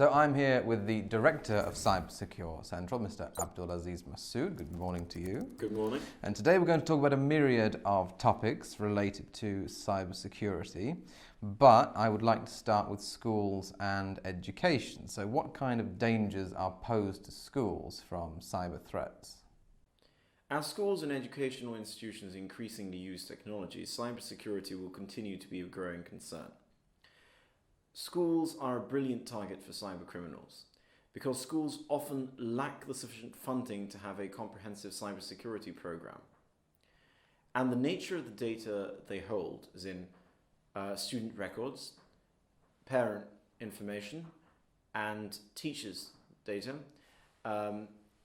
So I'm here with the Director of Cybersecurity Central, Mr. Abdulaziz Masood. Good morning to you. Good morning. And today we're going to talk about a myriad of topics related to cybersecurity, but I would like to start with schools and education. So what kind of dangers are posed to schools from cyber threats? As schools and educational institutions increasingly use technology, cybersecurity will continue to be a growing concern. Schools are a brilliant target for cyber criminals because schools often lack the sufficient funding to have a comprehensive cybersecurity program. And the nature of the data they hold, as in student records, parent information, and teachers' data,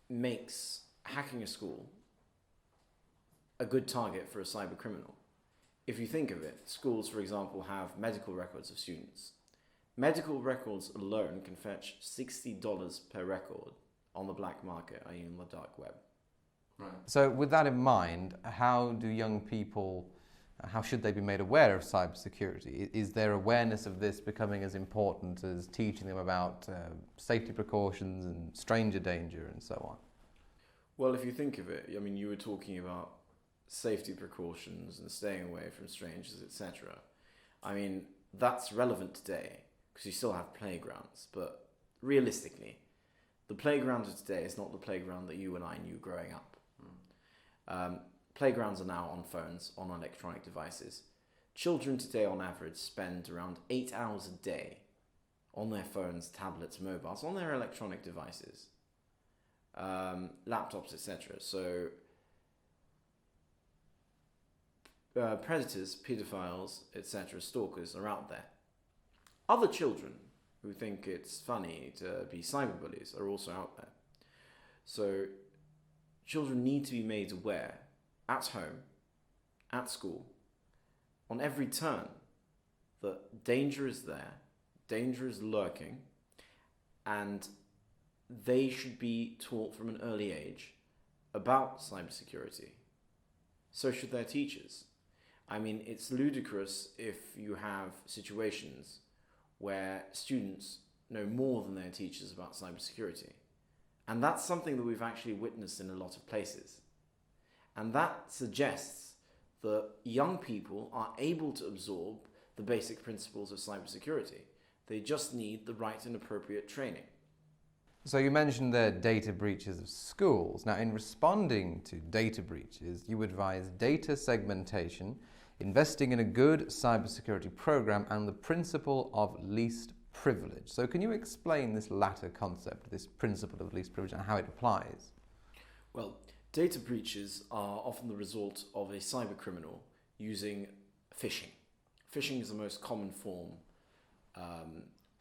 makes hacking a school a good target for a cyber criminal. If you think of it, schools, for example, have medical records of students. Medical records alone can fetch $60 per record on the black market, i.e. on the dark web. Right. So with that in mind, how should they be made aware of cybersecurity? Is their awareness of this becoming as important as teaching them about safety precautions and stranger danger and so on? Well, if you think of it, I mean, you were talking about safety precautions and staying away from strangers, etc. I mean, that's relevant today because you still have playgrounds, but realistically, the playground of today is not the playground that you and I knew growing up. Playgrounds are now on phones, on electronic devices. Children today, on average, spend around 8 hours a day on their phones, tablets, mobiles, on their electronic devices, laptops, etc. So predators, pedophiles, etc., stalkers are out there. Other children who think it's funny to be cyberbullies are also out there. So children need to be made aware at home, at school, on every turn that danger is there, danger is lurking, and they should be taught from an early age about cybersecurity. So should their teachers. I mean, it's ludicrous if you have situations where students know more than their teachers about cybersecurity. And that's something that we've actually witnessed in a lot of places. And that suggests that young people are able to absorb the basic principles of cybersecurity. They just need the right and appropriate training. So you mentioned the data breaches of schools. Now, in responding to data breaches, you advise data segmentation, investing in a good cybersecurity program, and the principle of least privilege. So can you explain this latter concept, this principle of least privilege, and how it applies? Well, data breaches are often the result of a cyber criminal using phishing. Phishing is the most common form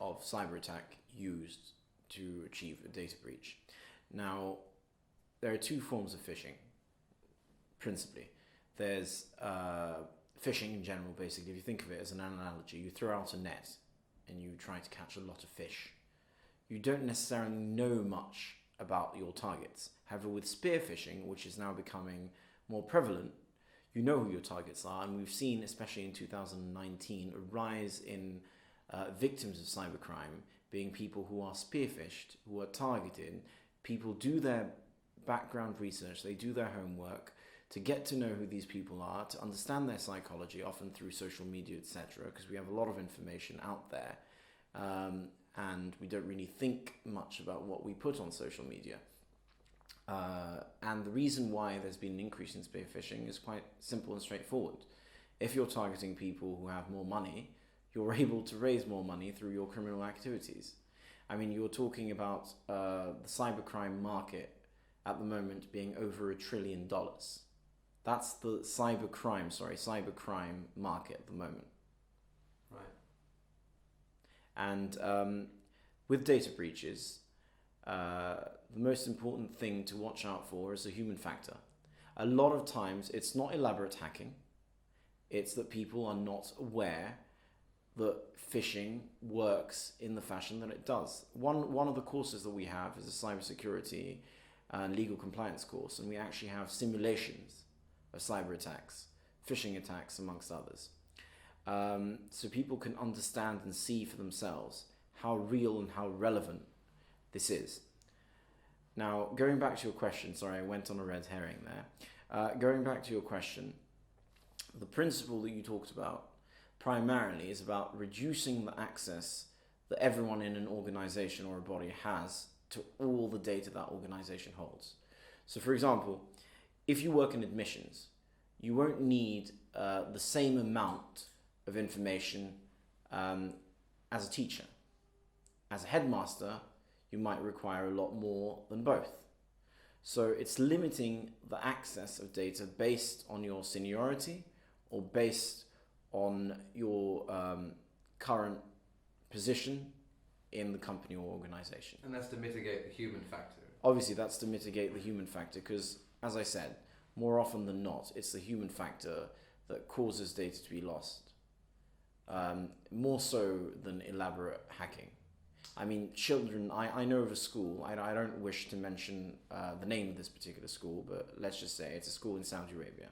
of cyber attack used to achieve a data breach. Now, there are two forms of phishing, principally. There's phishing in general, basically. If you think of it as an analogy, you throw out a net and you try to catch a lot of fish. You don't necessarily know much about your targets. However, with spear phishing, which is now becoming more prevalent, you know who your targets are, and we've seen, especially in 2019, a rise in victims of cybercrime being people who are spearphished, who are targeted. People do their background research, they do their homework to get to know who these people are, to understand their psychology, often through social media, etc., because we have a lot of information out there, and we don't really think much about what we put on social media. And the reason why there's been an increase in spear phishing is quite simple and straightforward. If you're targeting people who have more money, you're able to raise more money through your criminal activities. I mean, you're talking about the cybercrime market at the moment being over $1 trillion. That's the cybercrime market at the moment. Right. And with data breaches, the most important thing to watch out for is the human factor. A lot of times it's not elaborate hacking, it's that people are not aware that phishing works in the fashion that it does. One of the courses that we have is a cybersecurity and legal compliance course, and we actually have simulations of cyber attacks, phishing attacks amongst others. So people can understand and see for themselves how real and how relevant this is. Now, going back to your question, sorry, I went on a red herring there. Going back to your question, the principle that you talked about primarily is about reducing the access that everyone in an organization or a body has to all the data that organization holds. So, for example, if you work in admissions, you won't need the same amount of information as a teacher. As a headmaster, you might require a lot more than both. So it's limiting the access of data based on your seniority or based on your current position in the company or organization. And that's to mitigate the human factor. Obviously, that's to mitigate the human factor because, as I said, more often than not, it's the human factor that causes data to be lost. More so than elaborate hacking. I mean, children, I know of a school, I don't wish to mention the name of this particular school, but let's just say it's a school in Saudi Arabia.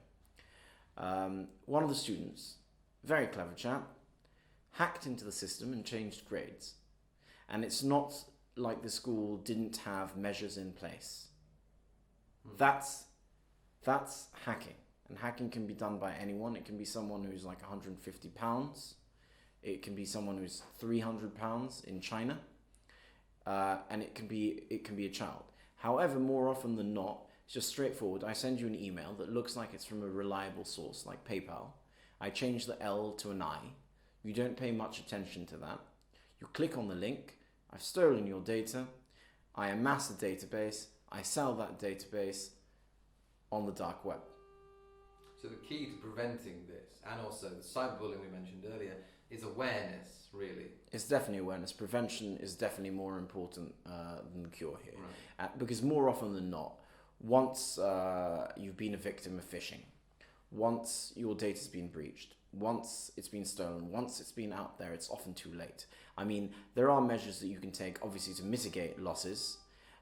One of the students, very clever chap, hacked into the system and changed grades. And it's not like the school didn't have measures in place. That's hacking. And hacking can be done by anyone. It can be someone who's like 150 pounds. It can be someone who's 300 pounds in China. And it can be a child. However, more often than not, it's just straightforward. I send you an email that looks like it's from a reliable source, like PayPal. I change the L to an I. You don't pay much attention to that. You click on the link. I've stolen your data. I amass a database. I sell that database on the dark web. So the key to preventing this, and also the cyberbullying we mentioned earlier, is awareness, really. It's definitely awareness. Prevention is definitely more important than the cure here. Right. Because more often than not, once you've been a victim of phishing, once your data's been breached, once it's been stolen, once it's been out there, it's often too late. I mean, there are measures that you can take, obviously, to mitigate losses.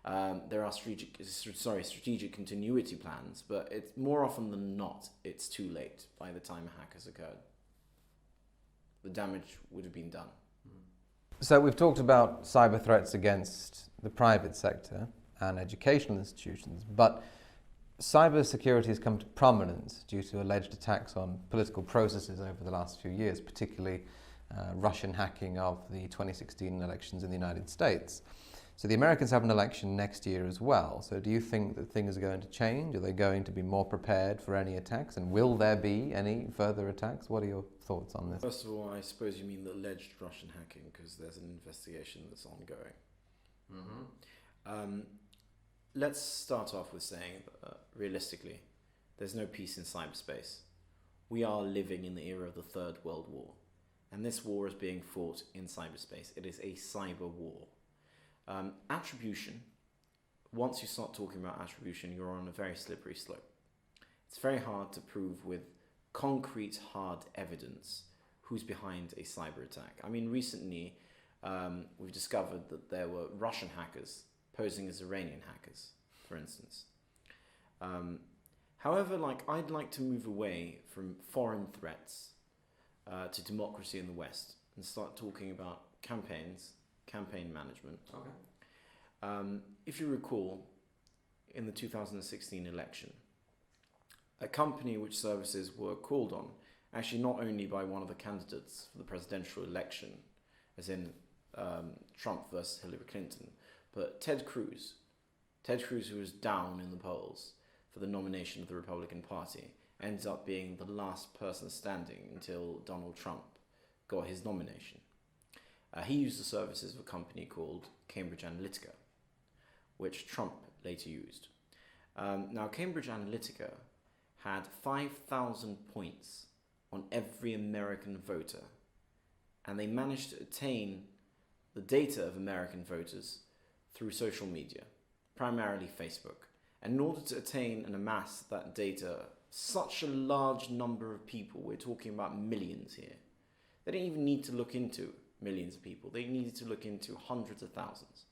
There are strategic continuity plans, but it's more often than not, it's too late by the time a hack has occurred. The damage would have been done. So we've talked about cyber threats against the private sector and educational institutions, but cybersecurity has come to prominence due to alleged attacks on political processes over the last few years, particularly Russian hacking of the 2016 elections in the United States. So the Americans have an election next year as well. So do you think that things are going to change? Are they going to be more prepared for any attacks? And will there be any further attacks? What are your thoughts on this? First of all, I suppose you mean the alleged Russian hacking because there's an investigation that's ongoing. Mm-hmm. Let's start off with saying, realistically, there's no peace in cyberspace. We are living in the era of the Third World War. And this war is being fought in cyberspace. It is a cyber war. Attribution, once you start talking about attribution, you're on a very slippery slope. It's very hard to prove with concrete, hard evidence who's behind a cyber attack. I mean, recently we've discovered that there were Russian hackers posing as Iranian hackers, for instance. However, I'd like to move away from foreign threats to democracy in the West and start talking about campaign management. Okay. If you recall, in the 2016 election, a company which services were called on, actually not only by one of the candidates for the presidential election, as in Trump versus Hillary Clinton, but Ted Cruz. Ted Cruz, who was down in the polls for the nomination of the Republican Party, ends up being the last person standing until Donald Trump got his nomination. He used the services of a company called Cambridge Analytica, which Trump later used. Now, Cambridge Analytica had 5,000 points on every American voter, and they managed to attain the data of American voters through social media, primarily Facebook. And in order to attain and amass that data, such a large number of people, we're talking about millions here, they didn't even need to look into millions of people. They needed to look into hundreds of thousands.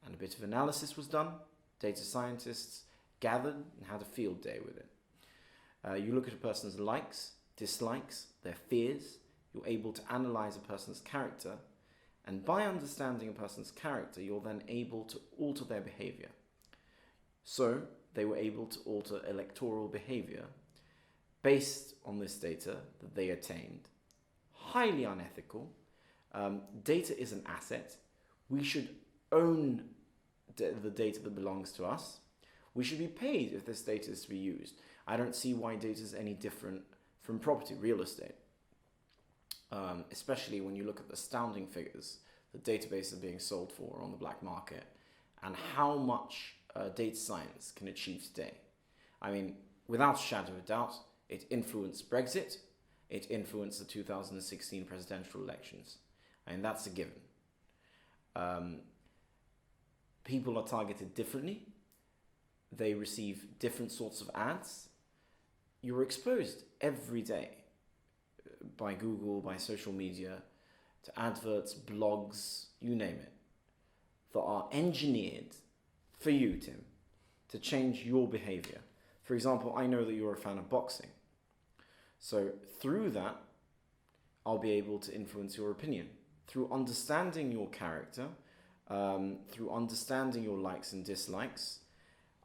And a bit of analysis was done. Data scientists gathered and had a field day with it. You look at a person's likes, dislikes, their fears. You're able to analyze a person's character And by understanding a person's character, you're then able to alter their behavior. So they were able to alter electoral behavior based on this data that they attained. Highly unethical. Data is an asset. We should own the data that belongs to us. We should be paid if this data is to be used. I don't see why data is any different from property, real estate. Especially when you look at the astounding figures that databases are being sold for on the black market and how much data science can achieve today. I mean, without a shadow of a doubt, it influenced Brexit, it influenced the 2016 presidential elections. I mean, that's a given. People are targeted differently. They receive different sorts of ads. You're exposed every day by Google, by social media, to adverts, blogs, you name it, that are engineered for you, Tim, to change your behavior. For example, I know that you're a fan of boxing. So through that, I'll be able to influence your opinion. Through understanding your character, through understanding your likes and dislikes,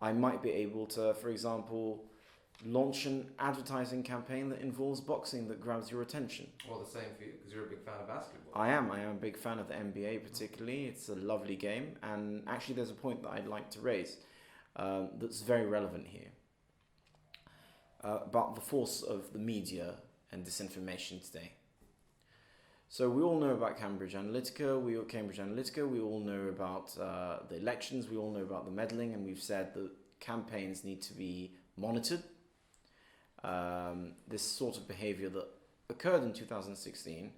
I might be able to, for example, launch an advertising campaign that involves boxing that grabs your attention. Well, the same for you, because you're a big fan of basketball. I am a big fan of the NBA particularly. It's a lovely game, and actually there's a point that I'd like to raise that's very relevant here about the force of the media and disinformation today. So we all know about Cambridge Analytica, we all know about the elections, we all know about the meddling, and we've said that campaigns need to be monitored. This sort of behavior that occurred in 2016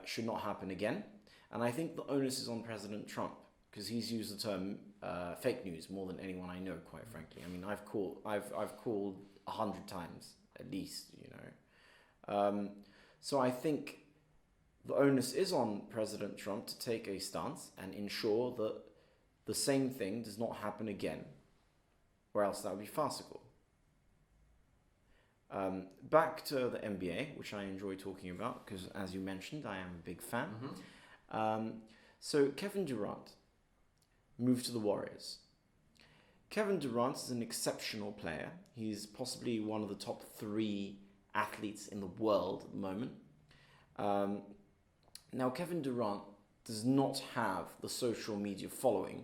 should not happen again. And I think the onus is on President Trump, because he's used the term fake news more than anyone I know, quite frankly. I mean, I've called 100 times at least, you know. So I think the onus is on President Trump to take a stance and ensure that the same thing does not happen again, or else that would be farcical. Back to the NBA, which I enjoy talking about, because as you mentioned, I am a big fan. So Kevin Durant moved to the Warriors. Kevin Durant is an exceptional player. He's possibly one of the top 3 athletes in the world at the moment. Now, Kevin Durant does not have the social media following,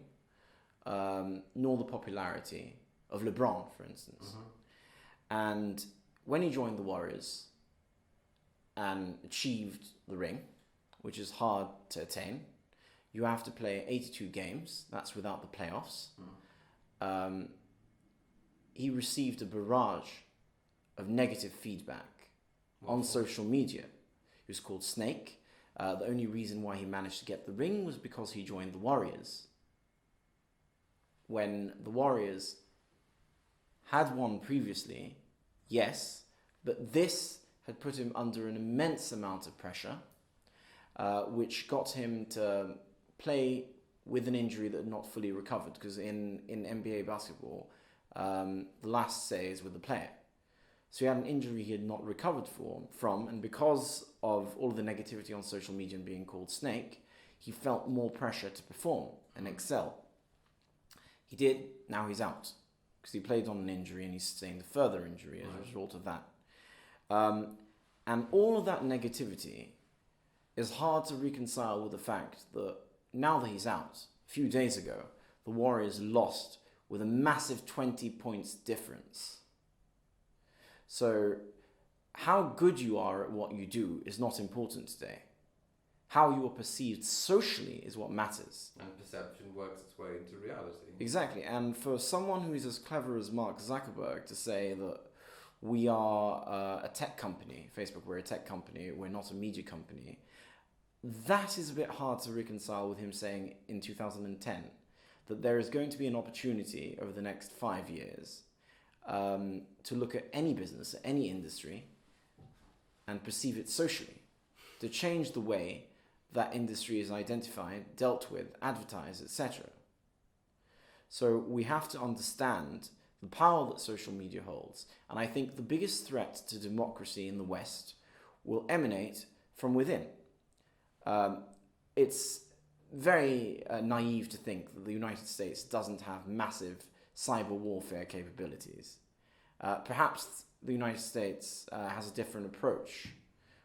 nor the popularity of LeBron, for instance. And when he joined the Warriors and achieved the ring, which is hard to attain, you have to play 82 games. That's without the playoffs. He received a barrage of negative feedback on social media. He was called Snake. The only reason why he managed to get the ring was because he joined the Warriors. When the Warriors had won previously, yes, but this had put him under an immense amount of pressure, which got him to play with an injury that had not fully recovered, because in NBA basketball, the last say is with the player. So he had an injury he had not recovered from, and because of all the negativity on social media and being called Snake, he felt more pressure to perform and excel. He did, now he's out, because he played on an injury and he sustained a further injury as a result of that. And all of that negativity is hard to reconcile with the fact that now that he's out, a few days ago, the Warriors lost with a massive 20 points difference. So how good you are at what you do is not important today. How you are perceived socially is what matters. And perception works its way into reality. Exactly. And for someone who is as clever as Mark Zuckerberg to say that we are a tech company, Facebook, we're a tech company, we're not a media company, that is a bit hard to reconcile with him saying in 2010 that there is going to be an opportunity over the next 5 years to look at any business, any industry, and perceive it socially, to change the way that industry is identified, dealt with, advertised, etc. So we have to understand the power that social media holds. And I think the biggest threat to democracy in the West will emanate from within. it's very naive to think that the United States doesn't have massive cyber warfare capabilities. Perhaps the United States has a different approach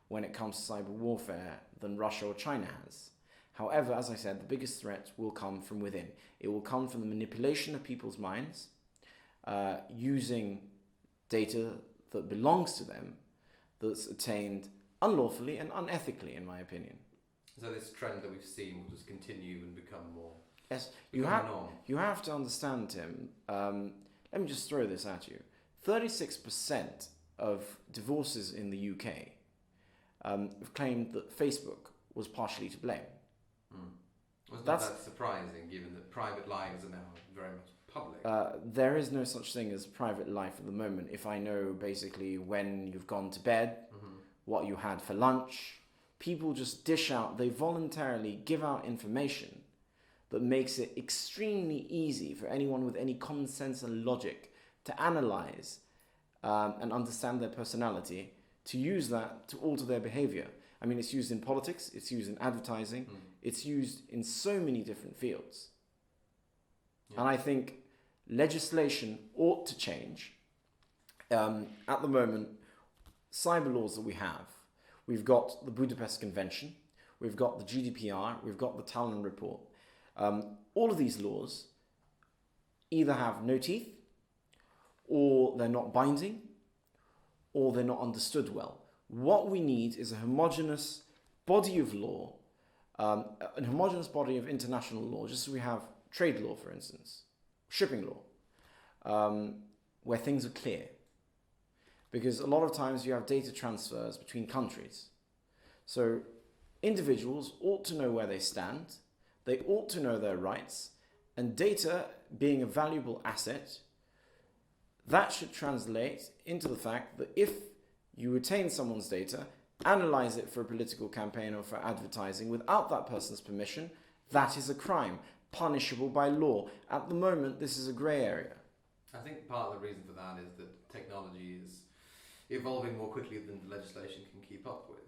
when it comes to cyber warfare than Russia or China has. However, as I said, the biggest threat will come from within. It will come from the manipulation of people's minds, using data that belongs to them, that's attained unlawfully and unethically, in my opinion. So this trend that we've seen will just continue and become more. Yes, you have to understand, Tim. Let me just throw this at you. 36% of divorces in the UK have claimed that Facebook was partially to blame. Wasn't that surprising, given that private lives are now very much public? There is no such thing as private life at the moment. If I know basically when you've gone to bed, what you had for lunch, people just dish out, they voluntarily give out information that makes it extremely easy for anyone with any common sense and logic to analyze and understand their personality, to use that to alter their behavior. I mean, it's used in politics, it's used in advertising, it's used in so many different fields. Yeah. And I think legislation ought to change. At the moment, cyber laws that we have, we've got the Budapest Convention, we've got the GDPR, we've got the Talon Report. All of these laws either have no teeth, or they're not binding, or they're not understood well. What we need is a homogeneous body of law, a homogeneous body of international law, just as we have trade law, for instance, shipping law, where things are clear. Because a lot of times you have data transfers between countries. So individuals ought to know where they stand, they ought to know their rights, and data being a valuable asset, that should translate into the fact that if you retain someone's data, analyze it for a political campaign or for advertising without that person's permission, that is a crime, punishable by law. At the moment, this is a grey area. I think part of the reason for that is that technology is evolving more quickly than the legislation can keep up with.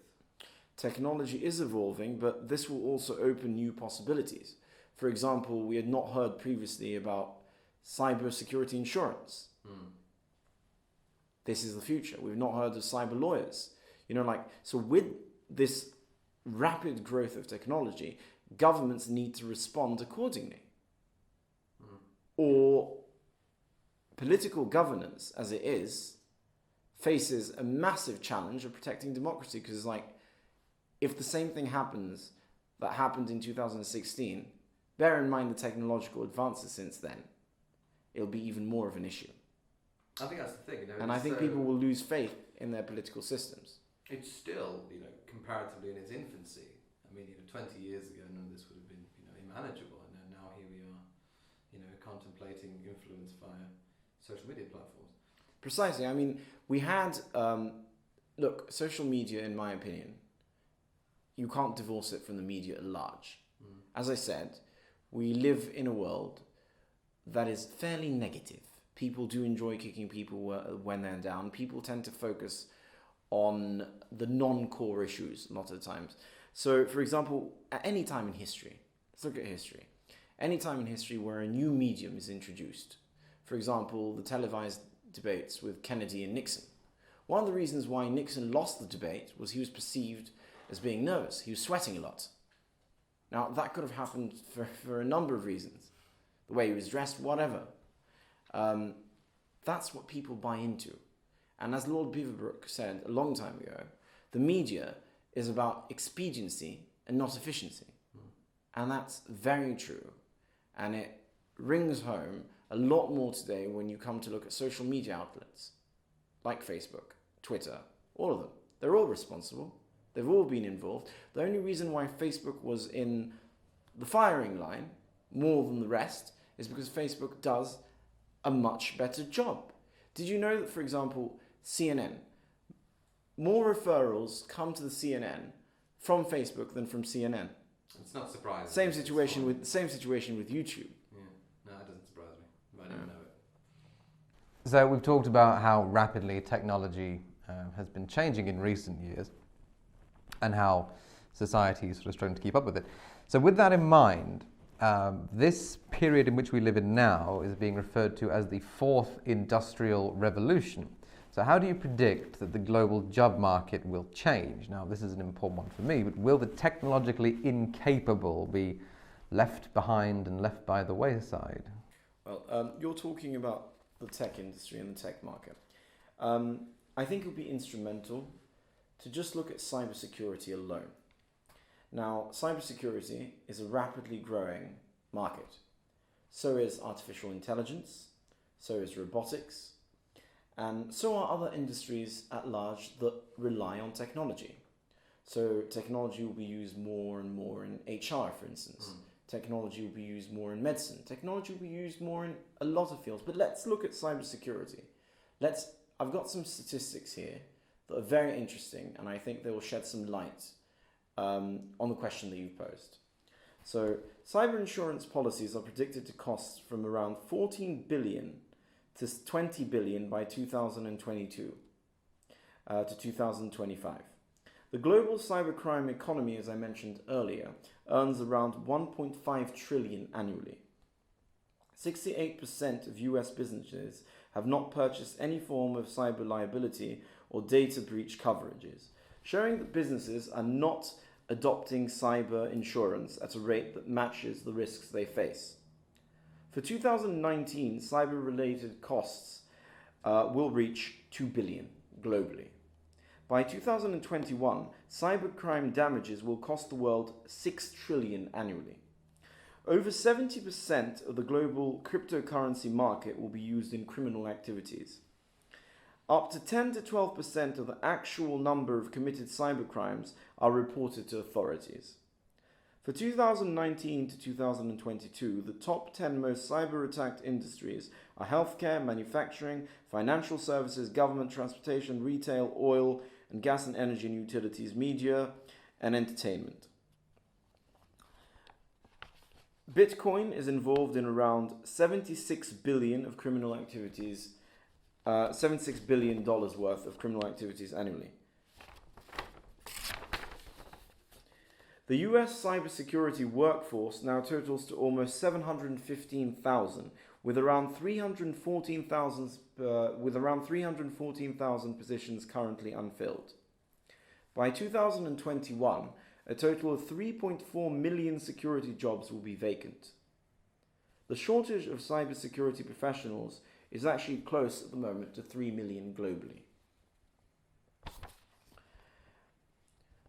Technology is evolving, but this will also open new possibilities. For example, we had not heard previously about cybersecurity insurance. This is the future. We've not heard of cyber lawyers. So with this rapid growth of technology, governments need to respond accordingly. Or political governance, as it is, faces a massive challenge of protecting democracy, because if the same thing happens that happened in 2016, bear in mind the technological advances since then, it'll be even more of an issue. I think that's the thing. And I think people will lose faith in their political systems. It's still, comparatively in its infancy. I mean, 20 years ago, none of this would have been, unmanageable. And now here we are, contemplating influence via social media platforms. Precisely. I mean, we had, social media, in my opinion, you can't divorce it from the media at large. As I said, we live in a world that is fairly negative. People do enjoy kicking people when they're down. People tend to focus on the non-core issues a lot of the times. So, for example, at any time in history, let's look at history. Any time in history where a new medium is introduced, for example, the televised debates with Kennedy and Nixon. One of the reasons why Nixon lost the debate was he was perceived as being nervous. He was sweating a lot. Now, that could have happened for a number of reasons. The way he was dressed, whatever. That's what people buy into. And as Lord Beaverbrook said a long time ago, the media is about expediency and not efficiency. And that's very true. And it rings home a lot more today when you come to look at social media outlets like Facebook, Twitter, all of them. They're all responsible. They've all been involved. The only reason why Facebook was in the firing line more than the rest is because Facebook does a much better job. Did you know that, for example, CNN, more referrals come to the CNN from Facebook than from CNN? It's not surprising. Same situation with YouTube. Yeah, no, it doesn't surprise me. I didn't know it. So we've talked about how rapidly technology has been changing in recent years, and how society is sort of struggling to keep up with it. So with that in mind, this period in which we live in now is being referred to as the fourth industrial revolution. So how do you predict that the global job market will change? Now, this is an important one for me, but will the technologically incapable be left behind and left by the wayside? Well, you're talking about the tech industry and the tech market. I think it would be instrumental to just look at cybersecurity alone. Now, cybersecurity is a rapidly growing market. So is artificial intelligence, so is robotics, and so are other industries at large that rely on technology. So technology will be used more and more in HR, for instance. Technology will be used more in medicine. Technology will be used more in a lot of fields. But let's look at cybersecurity. I've got some statistics here that are very interesting, and I think they will shed some light on the question that you've posed. So cyber insurance policies are predicted to cost from around 14 billion to 20 billion by 2022 to 2025. The global cybercrime economy, as I mentioned earlier, earns around 1.5 trillion annually. 68% of US businesses have not purchased any form of cyber liability or data breach coverages, showing that businesses are not adopting cyber insurance at a rate that matches the risks they face. For 2019, cyber-related costs will reach 2 billion globally. By 2021, cybercrime damages will cost the world 6 trillion annually. Over 70% of the global cryptocurrency market will be used in criminal activities. Up to 10 to 12% of the actual number of committed cybercrimes are reported to authorities. For 2019 to 2022, the top 10 most cyber-attacked industries are healthcare, manufacturing, financial services, government, transportation, retail, oil and gas and energy and utilities, media and entertainment. Bitcoin is involved in around 76 billion of criminal activities, $76 billion worth of criminal activities annually. The US cybersecurity workforce now totals to almost 715,000, with around 314,000 positions currently unfilled. By 2021, a total of 3.4 million security jobs will be vacant. The shortage of cybersecurity professionals is actually close at the moment to 3 million globally.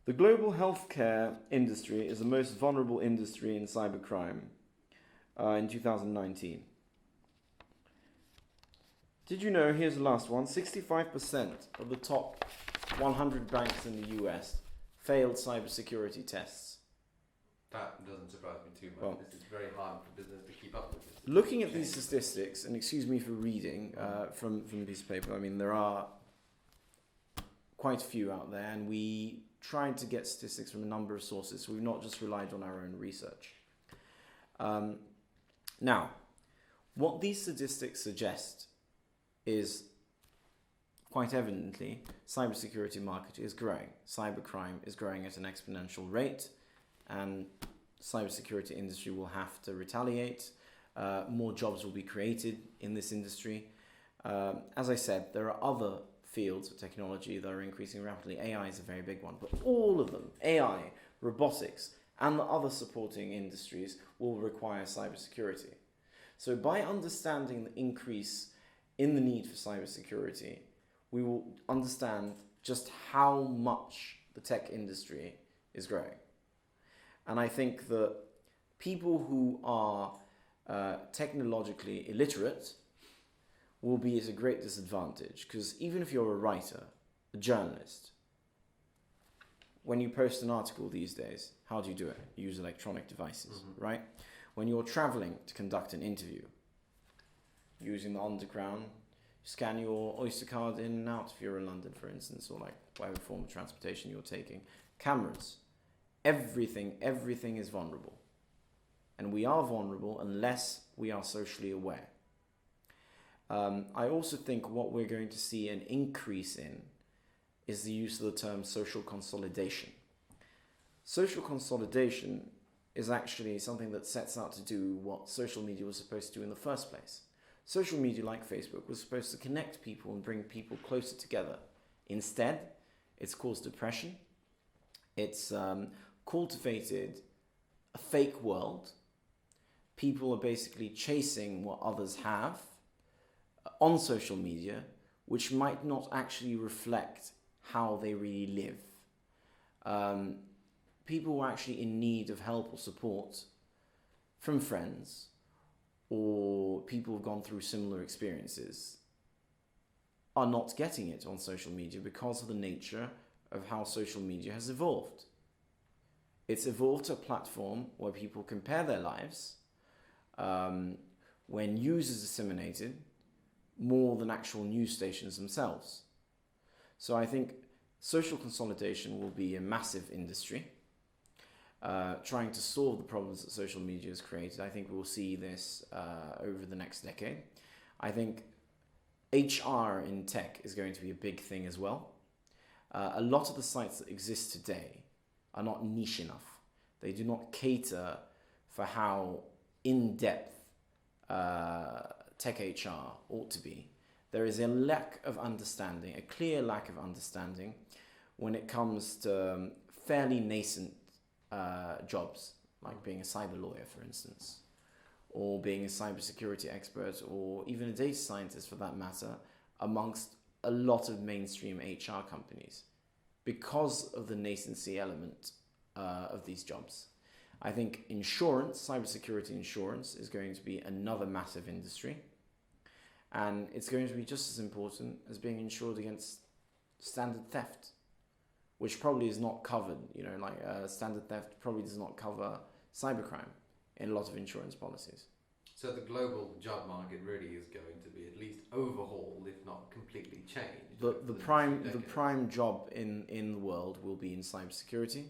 The global healthcare industry is the most vulnerable industry in cybercrime in 2019. Did you know, here's the last one, 65% of the top 100 banks in the US failed cybersecurity tests. That doesn't surprise me too much. Well, this is very hard for business to keep up with this. Looking at these statistics, and excuse me for reading from this paper, I mean, there are quite a few out there, and we tried to get statistics from a number of sources, so we've not just relied on our own research. Now, what these statistics suggest is quite evidently cybersecurity market is growing. Cybercrime is growing at an exponential rate, and cybersecurity industry will have to retaliate. More jobs will be created in this industry. As I said, there are other fields of technology that are increasing rapidly. AI is a very big one, but all of them, AI, robotics, and the other supporting industries will require cybersecurity. So by understanding the increase in the need for cybersecurity, we will understand just how much the tech industry is growing. And I think that people who are technologically illiterate will be at a great disadvantage, because even if you're a writer, a journalist, when you post an article these days, how do you do it? You use electronic devices, right? When you're traveling to conduct an interview, using the underground, scan your Oyster card in and out if you're in London, for instance, or like whatever form of transportation you're taking. Cameras, everything is vulnerable. And we are vulnerable unless we are socially aware. I also think what we're going to see an increase in is the use of the term social consolidation. Social consolidation is actually something that sets out to do what social media was supposed to do in the first place. Social media, like Facebook, was supposed to connect people and bring people closer together. Instead, it's caused depression. It's cultivated a fake world. People are basically chasing what others have on social media, which might not actually reflect how they really live. People who are actually in need of help or support from friends or people who've gone through similar experiences are not getting it on social media because of the nature of how social media has evolved. It's evolved to a platform where people compare their lives when news is disseminated more than actual news stations themselves. So I think social consolidation will be a massive industry trying to solve the problems that social media has created. I think we'll see this over the next decade. I think HR in tech is going to be a big thing as well. A lot of the sites that exist today are not niche enough. They do not cater for how in-depth tech HR ought to be. There is a lack of understanding, a clear lack of understanding when it comes to fairly nascent jobs, like being a cyber lawyer, for instance, or being a cybersecurity expert, or even a data scientist for that matter, amongst a lot of mainstream HR companies because of the nascency element of these jobs. I think insurance, cybersecurity insurance, is going to be another massive industry, and it's going to be just as important as being insured against standard theft, which probably is not covered. Standard theft probably does not cover cybercrime in a lot of insurance policies. So the global job market really is going to be at least overhauled, if not completely changed. The prime job in the world will be in cybersecurity.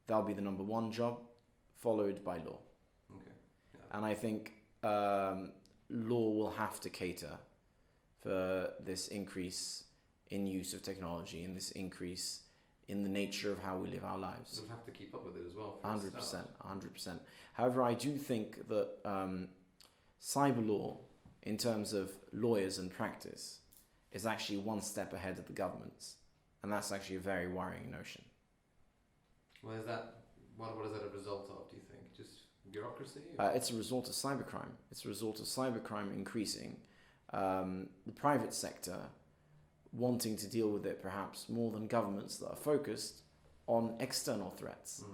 That'll be the number one job, followed by law. Okay. Yeah. And I think law will have to cater for this increase in use of technology and this increase in the nature of how we live our lives. We'll have to keep up with it as well. 100%. However, I do think that cyber law, in terms of lawyers and practice, is actually one step ahead of the governments. And that's actually a very worrying notion. Well, what is that a result of, do you think? Just bureaucracy? It's a result of cybercrime. It's a result of cybercrime increasing. The private sector wanting to deal with it perhaps more than governments that are focused on external threats.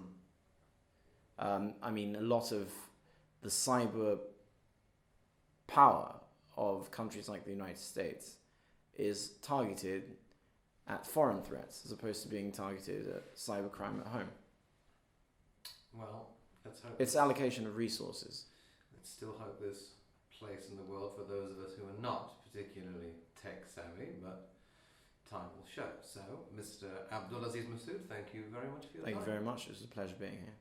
A lot of the cyber power of countries like the United States is targeted at foreign threats as opposed to being targeted at cybercrime at home. Well, let's hope. It's allocation of resources. Let's still hope there's place in the world for those of us who are not particularly tech savvy, but time will show. So, Mr. Abdulaziz Masood, thank you very much for your time. Thank you very much. It was a pleasure being here.